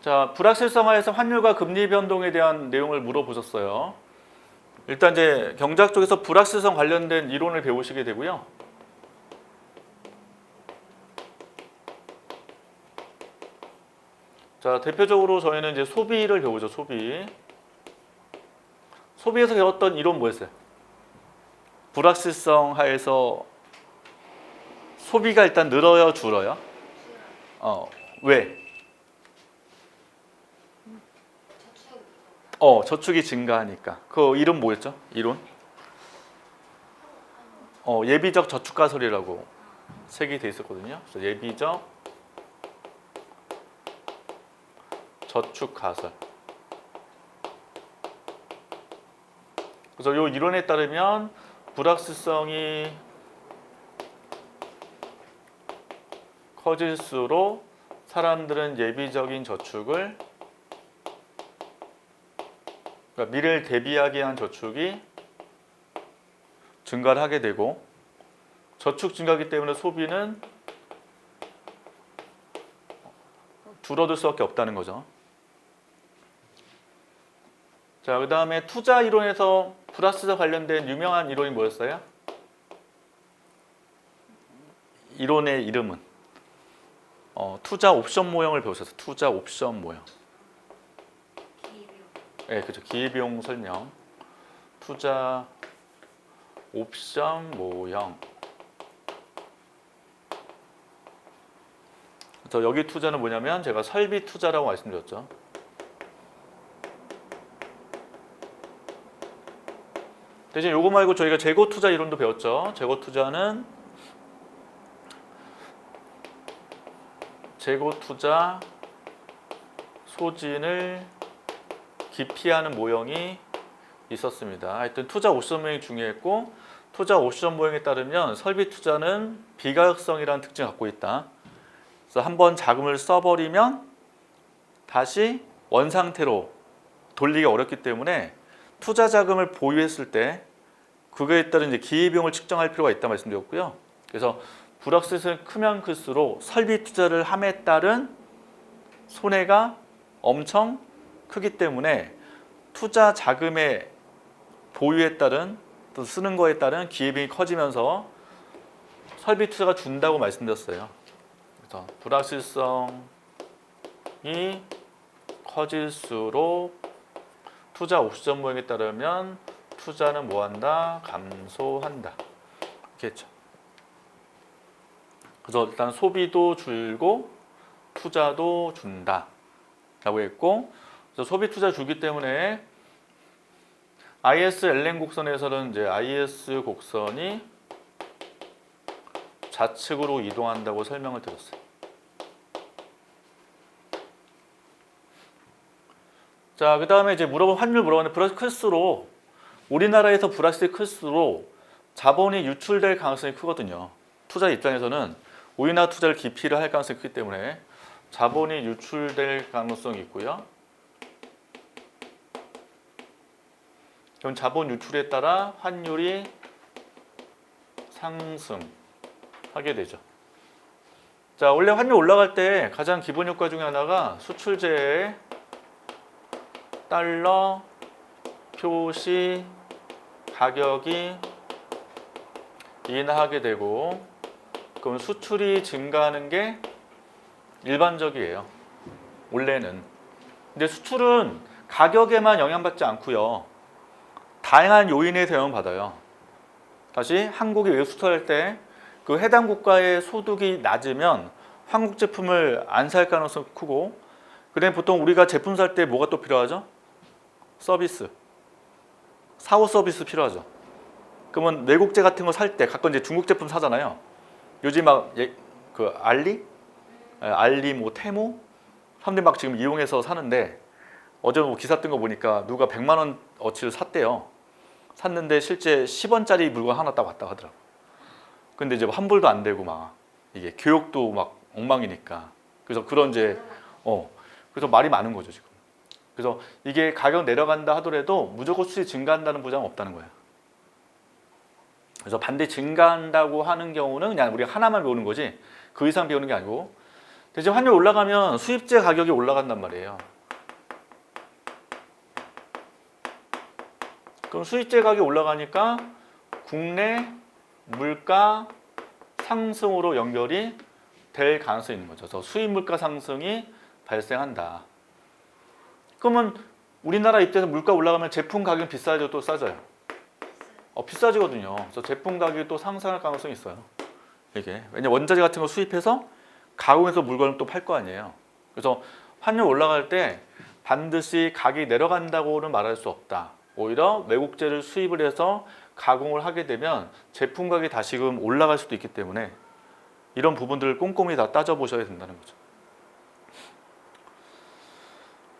자, 불확실성하에서 환율과 금리 변동에 대한 내용을 물어보셨어요. 일단 이제 경제학 쪽에서 불확실성 관련된 이론을 배우시게 되고요. 자, 대표적으로 저희는 이제 소비를 배우죠. 소비에서 배웠던 이론 뭐였어요? 불확실성 하에서 소비가 일단 늘어요, 줄어요? 왜? 저축이 증가하니까. 그 이름 뭐였죠? 이론? 예비적 저축 가설이라고 책이 돼 있었거든요. 그래서 예비적 저축 가설. 그래서 이 이론에 따르면 불확실성이 커질수록 사람들은 예비적인 저축을, 그러니까 미래를 대비하기 위한 저축이 증가를 하게 되고, 저축 증가하기 때문에 소비는 줄어들 수밖에 없다는 거죠. 자, 그 다음에 투자 이론에서 불확실성 관련된 유명한 이론이 뭐였어요? 이론의 이름은 투자 옵션 모형을 배우셨어요. 투자 옵션 모형. 네, 그렇죠. 기회비용 설명. 투자 옵션 모형. 그래서 여기 투자는 뭐냐면 제가 설비 투자라고 말씀드렸죠. 대신 요거 말고 저희가 재고 투자 이론도 배웠죠. 재고 투자는 재고 투자 소진을 기피하는 모형이 있었습니다. 하여튼 투자 옵션 모형이 중요했고, 투자 옵션 모형에 따르면 설비 투자는 비가역성이라는 특징을 갖고 있다. 그래서 한번 자금을 써버리면 다시 원상태로 돌리기 어렵기 때문에 투자 자금을 보유했을 때 그거에 따른 이제 기회비용을 측정할 필요가 있다 말씀드렸고요. 그래서 불확실성이 크면 클수록 설비 투자를 함에 따른 손해가 엄청 크기 때문에 투자 자금의 보유에 따른 또 쓰는 거에 따른 기회비용이 커지면서 설비 투자가 준다고 말씀드렸어요. 그래서 불확실성이 커질수록 투자 옵션 모형에 따르면 투자는 뭐한다? 감소한다. 이렇게 했죠. 그래서 일단 소비도 줄고 투자도 준다 라고 했고, 그래서 소비 투자 주기 때문에 IS-LN 곡선에서는 이제 IS 곡선이 좌측으로 이동한다고 설명을 드렸어요. 자, 그 다음에 이제 환율 물어봤는데 불확실성이 클수록, 우리나라에서 불확실성이 클수록 자본이 유출될 가능성이 크거든요. 투자 입장에서는 우리나라 투자를 기피를 할 가능성이 크기 때문에 자본이 유출될 가능성이 있고요. 그럼 자본 유출에 따라 환율이 상승하게 되죠. 자, 원래 환율 올라갈 때 가장 기본 효과 중에 하나가 수출제의 달러 표시 가격이 인하하게 되고, 그럼 수출이 증가하는 게 일반적이에요. 원래는. 근데 수출은 가격에만 영향받지 않고요. 다양한 요인에서 영향받아요. 다시 한국이 외국 수출할 때 그 해당 국가의 소득이 낮으면 한국 제품을 안 살 가능성이 크고, 그다음에 보통 우리가 제품 살 때 뭐가 또 필요하죠? 서비스. 사후 서비스 필요하죠. 그러면 외국제 같은 거 살 때 가끔 이제 중국 제품 사잖아요. 요즘 막 그 알리 뭐 테무 사람들이 막 지금 이용해서 사는데, 어제 뭐 기사 뜬 거 보니까 누가 100만 원 어치를 샀대요. 샀는데 실제 10원짜리 물건 하나 딱 왔다 하더라고. 근데 이제 환불도 안 되고 막 이게 교육도 막 엉망이니까. 그래서 그런 이제 그래서 말이 많은 거죠 지금. 그래서 이게 가격 내려간다 하더라도 무조건 수익이 증가한다는 보장은 없다는 거예요. 그래서 반대 증가한다고 하는 경우는 그냥 우리가 하나만 배우는 거지 그 이상 배우는 게 아니고, 대신 환율 올라가면 수입제 가격이 올라간단 말이에요. 그럼 수입제 가격이 올라가니까 국내 물가 상승으로 연결이 될 가능성이 있는 거죠. 그래서 수입 물가 상승이 발생한다. 그러면 우리나라 입장에서 물가 올라가면 제품 가격은 비싸죠, 또 싸져요? 비싸지거든요. 그래서 제품 가격이 또 상승할 가능성이 있어요. 이게 왜냐 원자재 같은 거 수입해서 가공해서 물건을 또 팔 거 아니에요. 그래서 환율 올라갈 때 반드시 가격이 내려간다고는 말할 수 없다. 오히려 외국재를 수입을 해서 가공을 하게 되면 제품 가격이 다시금 올라갈 수도 있기 때문에 이런 부분들을 꼼꼼히 다 따져보셔야 된다는 거죠.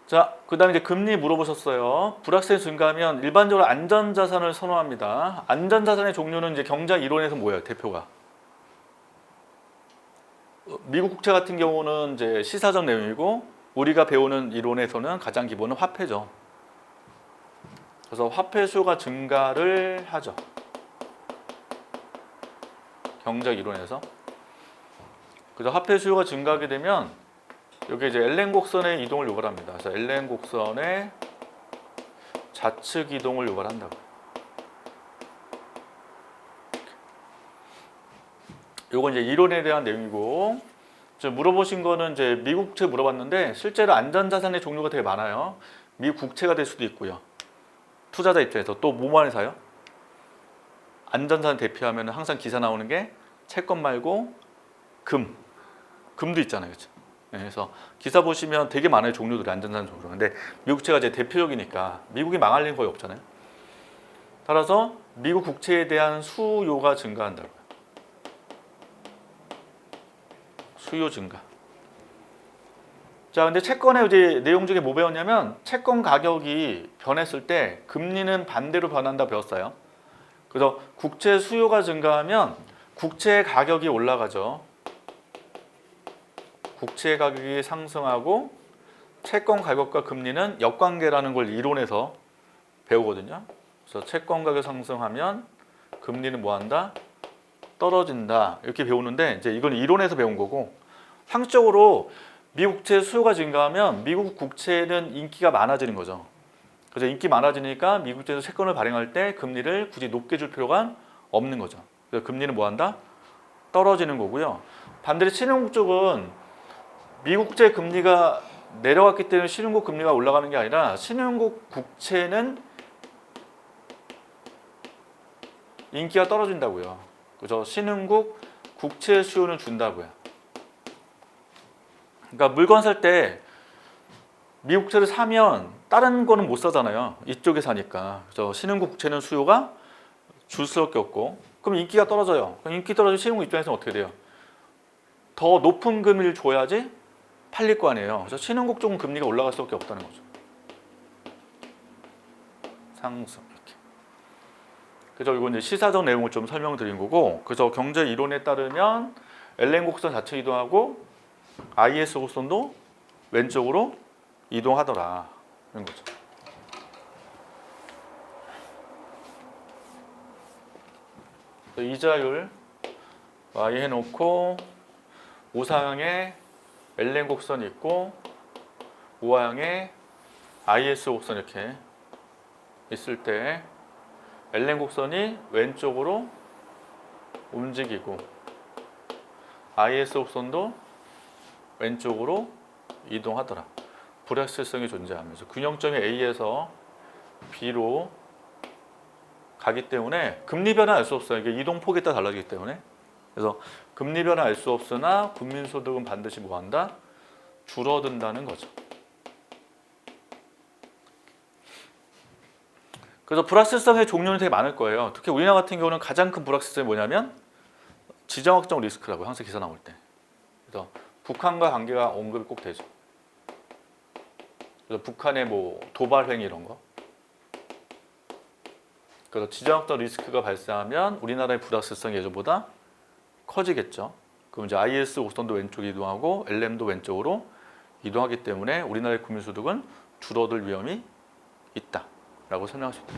자, 그 다음에 이제 금리 물어보셨어요. 불확실성이 증가하면 일반적으로 안전자산을 선호합니다. 안전자산의 종류는 이제 경제 이론에서 뭐예요? 대표가. 미국 국채 같은 경우는 이제 시사적 내용이고 우리가 배우는 이론에서는 가장 기본은 화폐죠. 그래서 화폐 수요가 증가를 하죠. 경제 이론에서. 그래서 화폐 수요가 증가하게 되면 여기 이제 LN 곡선의 이동을 요구합니다. 그래서 LN 곡선의 좌측 이동을 요구한다고. 요건 이제 이론에 대한 내용이고, 물어보신 거는 이제 미국 국채 물어봤는데 실제로 안전자산의 종류가 되게 많아요. 미국 국채가 될 수도 있고요. 투자자 입장에서 또 뭐 많이 사요? 안전자산 대표하면 항상 기사 나오는 게 채권 말고 금도 있잖아요, 그렇죠? 네, 그래서 기사 보시면 되게 많아요, 종류들이 안전자산 종류. 근데 미국 국채가 이제 대표적이니까 미국이 망할 일은 거의 없잖아요. 따라서 미국 국채에 대한 수요가 증가한다고요. 수요 증가. 자, 근데 채권의 이제 내용 중에 뭐 배웠냐면 채권 가격이 변했을 때 금리는 반대로 변한다 배웠어요. 그래서 국채 수요가 증가하면 국채 가격이 올라가죠. 국채 가격이 상승하고 채권 가격과 금리는 역관계라는 걸 이론에서 배우거든요. 그래서 채권 가격 상승하면 금리는 뭐 한다? 떨어진다. 이렇게 배우는데 이제 이건 이론에서 배운 거고, 상식적으로 미국 국채 수요가 증가하면 미국 국채는 인기가 많아지는 거죠. 그래서 인기 많아지니까 미국 국채에서 채권을 발행할 때 금리를 굳이 높게 줄 필요가 없는 거죠. 그래서 금리는 뭐 한다? 떨어지는 거고요. 반대로 신흥국 쪽은 미국 국채 금리가 내려갔기 때문에 신흥국 금리가 올라가는 게 아니라 신흥국 국채는 인기가 떨어진다고요. 그래서 신흥국 국채 수요는 준다고요. 그러니까 물건 살 때 미국 국채를 사면 다른 거는 못 사잖아요. 이쪽에 사니까. 그래서 신흥국 국채는 수요가 줄 수밖에 없고, 그럼 인기가 떨어져요. 그럼 인기 떨어지면 신흥국 입장에서는 어떻게 돼요? 더 높은 금리를 줘야지 팔릴 거 아니에요. 그래서 신흥국 쪽은 금리가 올라갈 수밖에 없다는 거죠. 상승 이렇게. 그래서 이건 이제 시사적 내용을 좀 설명드린 거고, 그래서 경제 이론에 따르면 LN 곡선 자체 이동하고 IS 곡선도 왼쪽으로 이동하더라 이런 거죠. 이자율 Y 해놓고 우상향에 LN 곡선이 있고 우하향에 IS 곡선 이렇게 있을 때 LN 곡선이 왼쪽으로 움직이고 IS 곡선도 왼쪽으로 이동하더라. 불확실성이 존재하면서 균형점이 A에서 B로 가기 때문에 금리 변화 알 수 없어요. 이게 이동폭에 따라 달라지기 때문에. 그래서 금리 변화 알 수 없으나 국민소득은 반드시 뭐한다? 줄어든다는 거죠. 그래서 불확실성의 종류는 되게 많을 거예요. 특히 우리나라 같은 경우는 가장 큰 불확실성이 뭐냐면 지정학적 리스크라고 항상 기사 나올 때. 그래서 북한과 관계가 언급이 꼭 되죠. 그래서 북한의 뭐 도발 행위 이런 거. 그래서 지정학적 리스크가 발생하면 우리나라의 불확실성이 예전보다 커지겠죠. 그럼 이제 IS 곡선도 왼쪽으로 이동하고 LM도 왼쪽으로 이동하기 때문에 우리나라의 국민소득은 줄어들 위험이 있다라고 설명할 수 있다.